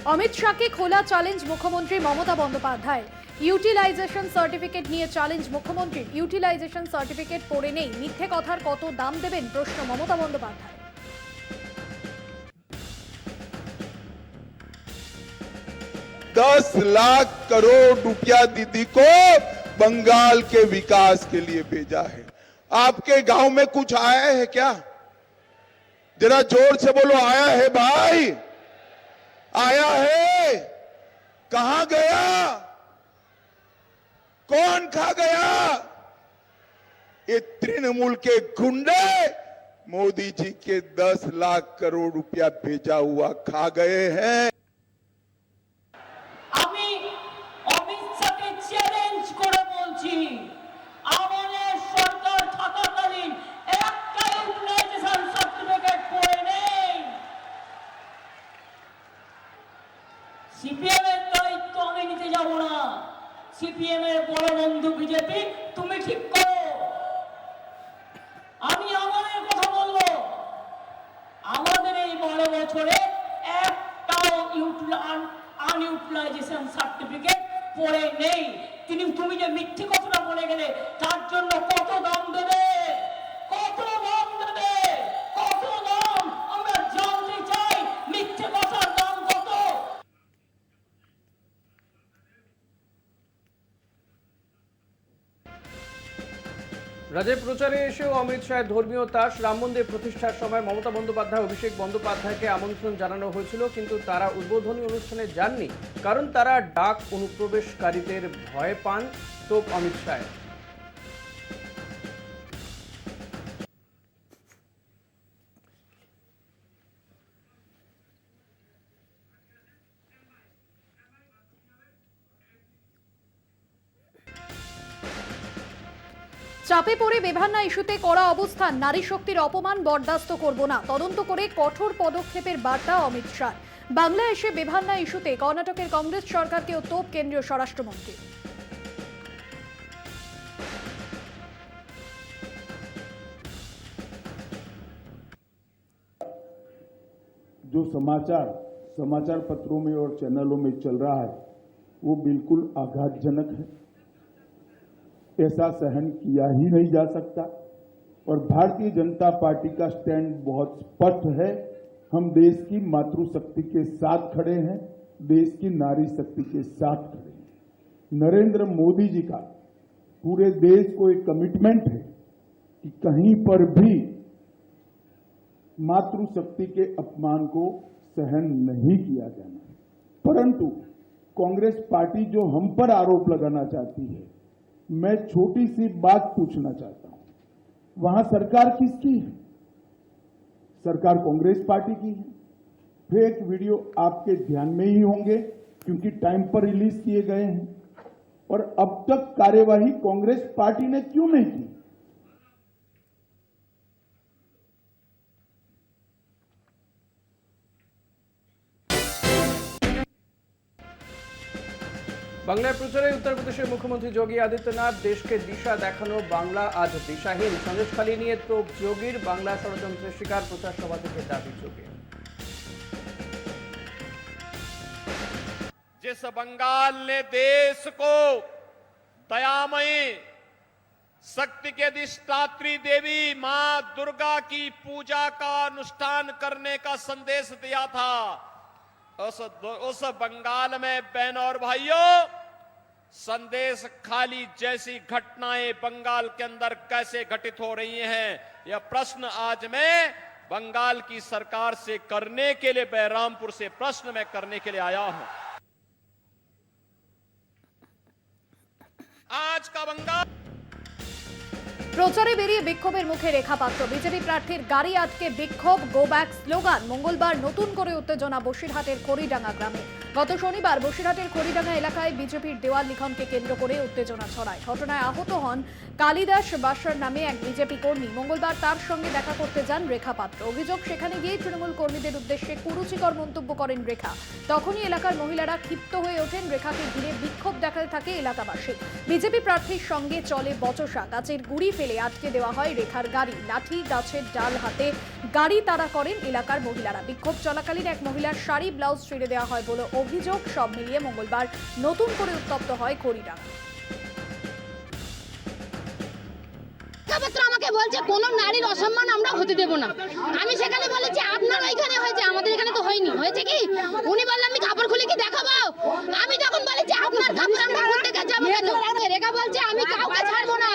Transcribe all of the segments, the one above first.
অমিত শাহকে খোলা চ্যালেঞ্জ মুখ্যমন্ত্রী মমতা বন্দ্যোপাধ্যায়। ইউটিলাইজেশন সার্টিফিকেট নিয়ে চ্যালেঞ্জ মুখ্যমন্ত্রী। ইউটিলাইজেশন সার্টিফিকেট পড়ে নেই, মিথ্যে কথার কত দাম দেবেন প্রশ্ন মমতা বন্দ্যোপাধ্যায়। 10 लाख करोड़ रुपया दीदी को बंगाल के विकास के लिए भेजा है। आपके गांव में कुछ आया है क्या? जरा जोर से बोलो, आया है भाई? आया है? कहां गया? कौन खा गया? ये तृणमूल के गुंडे मोदी जी के 10 लाख करोड़ रुपया भेजा हुआ खा गए हैं। আমি অমিত শাহকে চ্যালেঞ্জ করে বলছি, আমাদের সরকার থাকাকালীন একটা ইউটিলাইজেশন সার্টিফিকেট পড়ে নেই। সিপিএম এর দায়িত্ব আমি নিতে যাব না। সিপিএম এর বড় বন্ধু বিজেপি, তুমি ঠিক করো। আমি আমাদের কথা বলবো, আমাদের এই 12 বছরে একটাও আনইউটিলাইজেশন সার্টিফিকেট পড়ে নেই। তুমি যে মিথ্যে কথাটা বলে গেলে তার জন্য কত দাম দেবে? কত দাম দেবে? কত দাম? আমরা জানতে চাই মিথ্যে কথার দাম কত। রাজ্যের প্রচারে এসেও অমিত শাহের ধর্মীয় তাস। রাম মন্দির প্রতিষ্ঠার সময় মমতা বন্দ্যোপাধ্যায়, অভিষেক বন্দ্যোপাধ্যায়কে আমন্ত্রণ জানানো হয়েছিল, কিন্তু তারা উদ্বোধনী অনুষ্ঠানে যাননি, কারণ তারা ডাক অনুপ্রবেশকারীদের ভয় পান। তো অমিত শাহ চাপে পড়ে বেভান্না ইস্যুতে কড়া অবস্থান। নারী শক্তির অপমান বরদাস্ত করব না, তদন্ত করে কঠোর পদক্ষেপের বার্তা অমিত শাহ। বাংলা এসে বেভান্না ইস্যুতে কর্ণাটকের কংগ্রেস সরকারকেও তোপ কেন্দ্রীয় স্বরাষ্ট্রমন্ত্রী। जो समाचार पत्रों में और चैनलों में चल रहा है वो बिल्कुल आघातजनक है। ऐसा सहन किया ही नहीं जा सकता और भारतीय जनता पार्टी का स्टैंड बहुत स्पष्ट है। हम देश की मातृशक्ति के साथ खड़े हैं, देश की नारी शक्ति के साथ खड़े हैं। नरेंद्र मोदी जी का पूरे देश को एक कमिटमेंट है कि कहीं पर भी मातृशक्ति के अपमान को सहन नहीं किया जाना। परंतु कांग्रेस पार्टी जो हम पर आरोप लगाना चाहती है, मैं छोटी सी बात पूछना चाहता हूं, वहां सरकार किसकी है? सरकार कांग्रेस पार्टी की है। फेक वीडियो आपके ध्यान में ही होंगे क्योंकि टाइम पर रिलीज किए गए हैं। और अब तक कार्यवाही कांग्रेस पार्टी ने क्यों नहीं की? বাংলার প্রচারে উত্তরপ্রদেশের মুখ্যমন্ত্রী যোগী আদিত্যনাথ। দেশকে দিশা দেখানো বাংলা আজ দিশাহীন। সন্দেশখালী নিয়ে তোপ যোগীর। বাংলা ষড়যন্ত্রের শিকার, প্রচার সভা থেকে দাবি যোগীর। जिस बंगाल ने देश को दयामयी शक्ति के अधिष्ठात्री देवी मां दुर्गा की पूजा का अनुष्ठान करने का संदेश दिया था, उस बंगाल में बहनों और भाइयों, संदेश खाली जैसी घटनाएं बंगाल के अंदर कैसे घटित हो रही हैं, यह प्रश्न आज मैं बंगाल की सरकार से करने के लिए, बहरामपुर से प्रश्न मैं करने के लिए आया हूं। आज का बंगाल প্রচারে বেরিয়ে বিক্ষোভের মুখে রেখা পাত্র। বিজেপি প্রার্থীর গাড়ি আটকে বিক্ষোভ, গো ব্যাক স্লোগান। মঙ্গলবার নতুন করে উত্তেজনা বসিরহাটের খড়িডাঙ্গা গ্রামে। গত শনিবার বসিরহাটের খড়িডাঙ্গা এলাকায় বিজেপির দেওয়াল লিখনকে কেন্দ্র করে উত্তেজনা ছড়ায়। ঘটনায় আহত হন কালিদাস বাসার নামে এক বিজেপি কর্মী। মঙ্গলবার তার সঙ্গে দেখা করতে যান রেখা পাত্র। অভিযোগ, সেখানে গিয়ে তৃণমূল কর্মীদের উদ্দেশ্যে কুরুচিকর মন্তব্য করেন রেখা। তখনই এলাকার মহিলারা ক্ষিপ্ত হয়ে ওঠেন। রেখাকে ঘিরে বিক্ষোভ দেখাতে থাকে এলাকাবাসী। বিজেপি প্রার্থীর সঙ্গে চলে বচসা। গাছের গুড়ি ফেলে আটকে দেওয়া হয় রেখার গাড়ি। লাঠি, গাছের ডাল হাতে গাড়ি তাড়া করেন এলাকার মহিলারা। বিক্ষোভ চলাকালীন এক মহিলার শাড়ি ব্লাউজ ছিঁড়ে দেওয়া হয় বলে অভিযোগ। সব মিলিয়ে মঙ্গলবার নতুন করে উত্তপ্ত হয় খড়িডাঙ্গা। কথাবার্তা আমাকে বলছে কোন নারীর অসম্মান আমরা হতে দেব না। আমি সেখানে বলেছি আপনার ওইখানে হয়েছে, আমাদের এখানে তো হয়নি। হয়েছে কি উনি বললেন আমি কাপড় খুলে কি দেখাবো। আমি তখন বলেছি আপনার কাপড় আমরা খুলতে গেছি, আমাকে রেখা বলছে আমি কাউকে ছাড়বো না,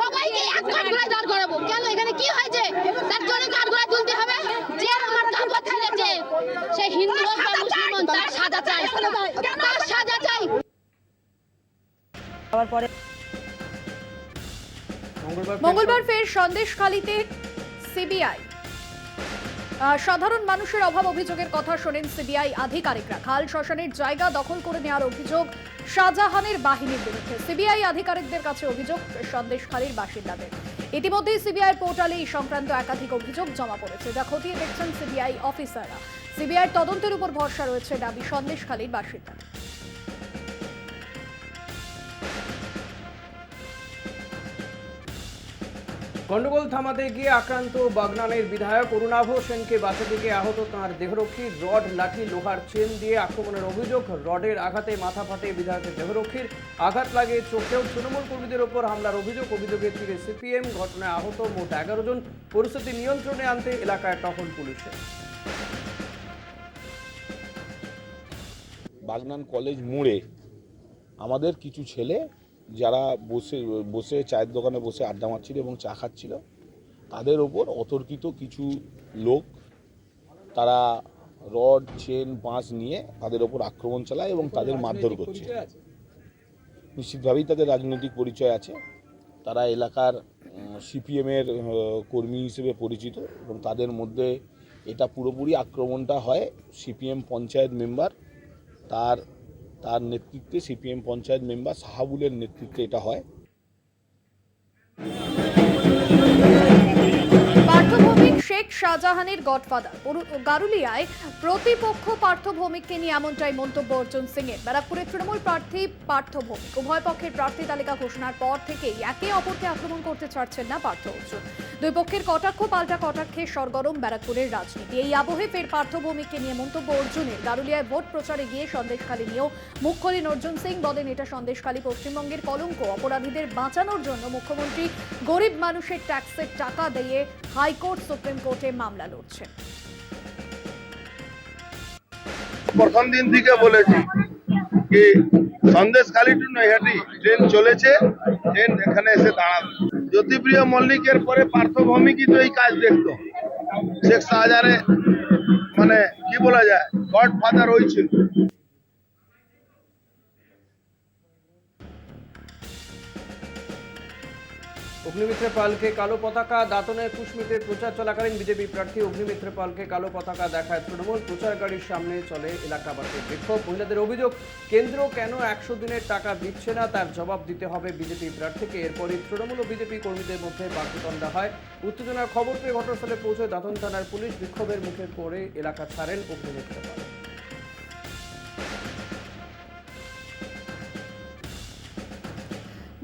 সবাইকে এক কাঠগড়ায় দাঁড় করাবো। কেন এখানে কি হয়েছে তার জন্য কাঠগড়ায় তুলতে হবে? যে আমার কাপড় ছিঁড়েছে সে হিন্দু হোক বা মুসলমান, তার সাজা চাই, তার সাজা চাই। মঙ্গলবার ফের সন্দেশখালীতে সিবিআই। সাধারণ মানুষের অভাব অভিযোগের কথা শোনেন সিবিআই আধিকারিকরা। খাল শ্মশানের জায়গা দখল করে নেওয়ার অভিযোগ শাহজাহানের বাহিনীর বিরুদ্ধে। সিবিআই আধিকারিকদের কাছে অভিযোগ সন্দেশখালীর বাসিন্দাদের। ইতিমধ্যেই সিবিআই পোর্টালে এই সংক্রান্ত একাধিক অভিযোগ জমা পড়েছে, যা খতিয়ে দেখছেন সিবিআই অফিসাররা। সিবিআইয়ের তদন্তের উপর ভরসা রয়েছে দাবি সন্দেশখালীর বাসিন্দাদের। গন্ডগোল থামাতে গিয়ে আক্রান্ত বাগনানের বিধায়ক অরুণাভ সেনকে বাঁচাতে গিয়ে আহত তাঁর দেহরক্ষী। রড, লাঠি, লোহার চেন দিয়ে আক্রমণের অভিযোগ। রডের আঘাতে মাথা ফাটে বিধায়কের দেহরক্ষীর। আঘাত লাগে চোখেও। তৃণমূল কর্মীদের ওপর হামলার অভিযোগ। অভিযোগের তীরে সিপিএম। ঘটনায় আহত মোট 11 জন। পরিস্থিতি নিয়ন্ত্রণে আনতে এলাকায় টহল পুলিশের। বাগনান কলেজ মোড়ে আমাদের কিছু ছেলে যারা বসে চায়ের দোকানে বসে আড্ডা মারছিল এবং চা খাচ্ছিল, তাদের ওপর অতর্কিত কিছু লোক তারা রড, চেন, বাঁশ নিয়ে তাদের ওপর আক্রমণ চালায় এবং তাদের মারধর করছে। নিশ্চিতভাবেই তাদের রাজনৈতিক পরিচয় আছে। তারা এলাকার সিপিএমের কর্মী হিসেবে পরিচিত এবং তাদের মধ্যে এটা পুরোপুরি আক্রমণটা হয় সিপিএম পঞ্চায়েত মেম্বার তার নেতৃত্বে, সিপিএম পঞ্চায়েত মেম্বার সাহাবুলের নেতৃত্বে এটা হয়। পার্থভৌমিক শেখ শাহজাহানের গডফাদার গারুলিয়ায় প্রতিপক্ষ পার্থভৌমিককে নিয়ে এমনটাই মন্তব্য অর্জুন সিং এর। ব্যারাকপুরের তৃণমূল প্রার্থী পার্থভৌমিক। উভয় পক্ষের প্রার্থী তালিকা ঘোষণার পর থেকেই একে অপরকে আক্রমণ করতে ছাড়ছেন না পার্থ অর্জুন। দুই পক্ষের কটাক্ষ পাল্টা কটাক্ষে সরগরম ব্যারাকপুরের রাজনীতি। এই আবহে ফের পার্থভৌমিককে নিয়ে মন্তব্য অর্জুনের। গারুলিয়ায় ভোট প্রচারে গিয়ে সন্দেশখালী নিয়েও মুখ খোলেন অর্জুন সিং। বলেন এটা সন্দেশখালী পশ্চিমবঙ্গের কলঙ্ক। অপরাধীদের বাঁচানোর জন্য মুখ্যমন্ত্রী গরিব মানুষের ট্যাক্সের টাকা দিয়ে হাইকোর্ট, সুপ্রিম কোর্টে মামলা লড়ছেন। প্রথম দিন থেকে বলেছি কি সন্দেশখালী টু নৈহাটি ট্রেন চলেছে, ট্রেন এখানে এসে দাঁড়াবে। জ্যোতিপ্রিয় মল্লিকের পরে পার্থভৌমিকই তো এই কাজ দেখতো। শেখ শাহজাহানের মানে কি বলা যায়, গডফাদার ওই ছিল। অগ্নিমিত্র পালকে কালো পতাকা, দাঁতনে কুশমিতে প্রচার চলাকালীন বিজেপি প্রার্থী অগ্নিমিত্র পালকে কালো পতাকা দেখায় তৃণমূল। প্রচার গাড়ির সামনে চলে এলাকাবাসীর বিক্ষোভ। মহিলাদের অভিযোগ, কেন্দ্র কেন 100 দিনের টাকা দিচ্ছে না তার জবাব দিতে হবে বিজেপি প্রার্থীকে। এরপরই তৃণমূল ও বিজেপি কর্মীদের মধ্যে বাকবিতণ্ডা হয়। উত্তেজনার খবর পেয়ে ঘটনাস্থলে পৌঁছয় দাঁতন থানার পুলিশ। বিক্ষোভের মুখে পড়ে এলাকা ছাড়েন অগ্নিমিত্র পাল।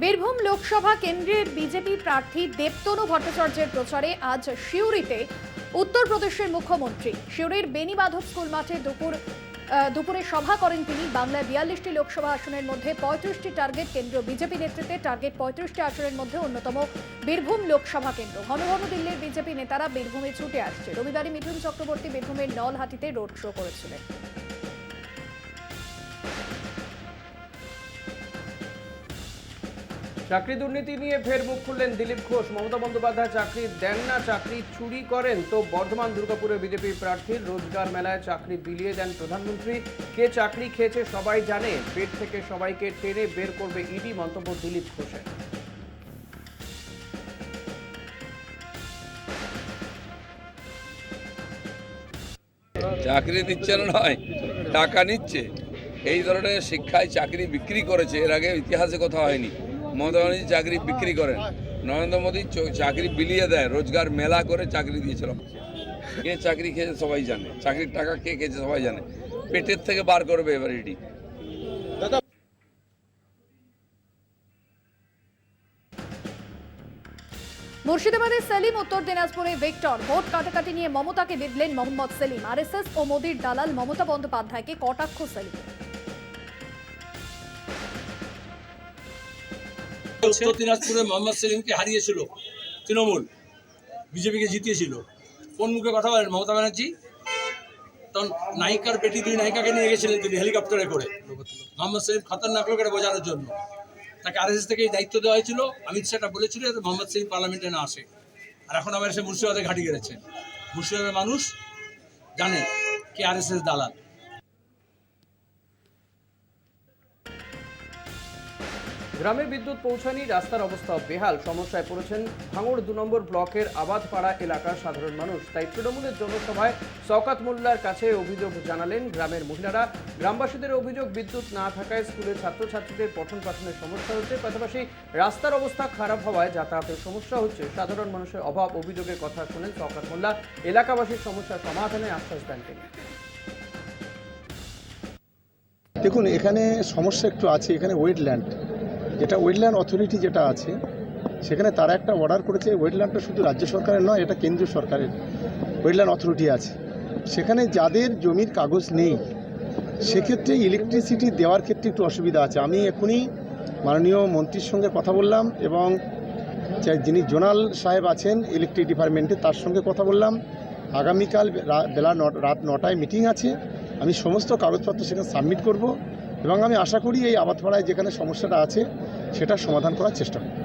বীরভূম লোকসভা কেন্দ্রের বিজেপি প্রার্থী দেবতনু ভট্টাচার্যের প্রচারে আজ সিউড়িতে উত্তরপ্রদেশের মুখ্যমন্ত্রী। সিউড়ির বেনিবাঁধব স্কুল মাঠে দুপুরে সভা করেন তিনি। বাংলায় 42টি লোকসভা আসনের মধ্যে 35টি টার্গেট কেন্দ্র বিজেপি নেতৃত্বে। টার্গেট 35টি আসনের মধ্যে অন্যতম বীরভূম লোকসভা কেন্দ্র। ঘন ঘন দিল্লির বিজেপি নেতারা বীরভূমে ছুটে আসছে। রবিবারই মিঠুন চক্রবর্তী বীরভূমের নলহাটিতে রোড শো করেছিলেন। চাকরি দুর্নীতি নিয়ে ফের মুখ খুললেন দিলীপ ঘোষ। মমতা বন্দ্যোপাধ্যায় চাকরি দেন না, চাকরি চুরি করেন। তো বর্ধমান দুর্গাপুরে বিজেপি প্রার্থীর রোজগার মেলায় চাকরি বিলিয়ে দেন প্রধানমন্ত্রী। কে চাকরি খেয়েছে সবাই জানে, পেট থেকে সবাইকে টেনে বের করবে ইডি, মন্তব্য দিলীপ ঘোষের। চাকরি দিচ্ছে না নয়, টাকা নিচ্ছে। এই ধরনের শিক্ষায় চাকরি বিক্রি করেছে, এর আগে ইতিহাসে কথা হয়নি। মমতা ব্যানার্জি চাকরি বিক্রি করেন, নরেন্দ্র মোদী চাকরি বিলিয়ে দেয়, রোজগার মেলা করে চাকরি দিয়েছিল। কে চাকরি খেয়েছে সবাই জানে, চাকরির টাকা কে খেয়েছে সবাই জানে। পেটের থেকে বার করবে এবার ইডি। মুর্শিদাবাদের সেলিম, উত্তর দিনাজপুরে ভিক্টর। ভোট কাটাকাটি নিয়ে মমতাকে বিঁধলেন মোহাম্মদ সেলিম। আরএসএস ও মোদির দালাল মমতা বন্দ্যোপাধ্যায়কে কটাক্ষ সেলিম। উত্তর দিনাজপুরে মোহাম্মদ সেলিমকে হারিয়েছিল তৃণমূল, বিজেপিকে জিতিয়েছিল। কোন মুখে কথা বলেন মমতা ব্যানার্জি? তখন নায়িকার বেটি, দুই নায়িকাকে নিয়ে গেছিলেন তিনি হেলিকপ্টারে করে মোহাম্মদ সেলিম খতরনাক লোকেরা বোঝানোর জন্য। তাকে আরএসএস থেকে এই দায়িত্ব দেওয়া হয়েছিল। অমিত শাহটা বলেছিল যাতে মোহাম্মদ সেলিম পার্লামেন্টে না আসে, আর এখন আবার এসে মুর্শিদাবাদে ঘাঁটি গেড়েছে। মুর্শিদাবাদের মানুষ জানে কে আরএসএস দালাল। গ্রামে বিদ্যুৎ পৌঁছানি, রাস্তার অবস্থা বেহাল। সমস্যায় পড়েছেন ভাঙড় 2 নম্বর ব্লকের আবাদপাড়া এলাকার সাধারণ মানুষ। তাই তৃণমূলের জনসভায় শওকত মোল্লার কাছে অভিযোগ জানালেন গ্রামের মহিলারা। গ্রামবাসীদের অভিযোগ, বিদ্যুৎ না থাকায় স্কুলের ছাত্রছাত্রীদের পঠন পাঠনের সমস্যা হচ্ছে, পাশাপাশি রাস্তার অবস্থা খারাপ হওয়ায় যাতায়াতের সমস্যা হচ্ছে। সাধারণ মানুষের অভাব অভিযোগের কথা শুনেন শওকত মোল্লা। এলাকাবাসীর সমস্যা সমাধানে আশ্বাস দেন তিনি। দেখুন, এখানে সমস্যা একটু আছে। এখানে ওয়েটল্যান্ড, যেটা ওয়েটল্যান্ড অথরিটি যেটা আছে, সেখানে তারা একটা অর্ডার করেছে। ওয়েটল্যান্ডটা শুধু রাজ্য সরকারের নয়, এটা কেন্দ্রীয় সরকারের ওয়েটল্যান্ড অথরিটি আছে। সেখানে যাদের জমির কাগজ নেই, সেক্ষেত্রে ইলেকট্রিসিটি দেওয়ার ক্ষেত্রে একটু অসুবিধা আছে। আমি এখনই মাননীয় মন্ত্রীর সঙ্গে কথা বললাম এবং যিনি জোনাল সাহেব আছেন ইলেকট্রিক ডিপার্টমেন্টে, তার সঙ্গে কথা বললাম। আগামীকাল রাত 9টায় মিটিং আছে। আমি সমস্ত কাগজপত্র সেখানে সাবমিট করব এবং আমি আশা করি এই আবাদপাড়ায় যেখানে সমস্যাটা আছে সেটার সমাধান করার চেষ্টা করব।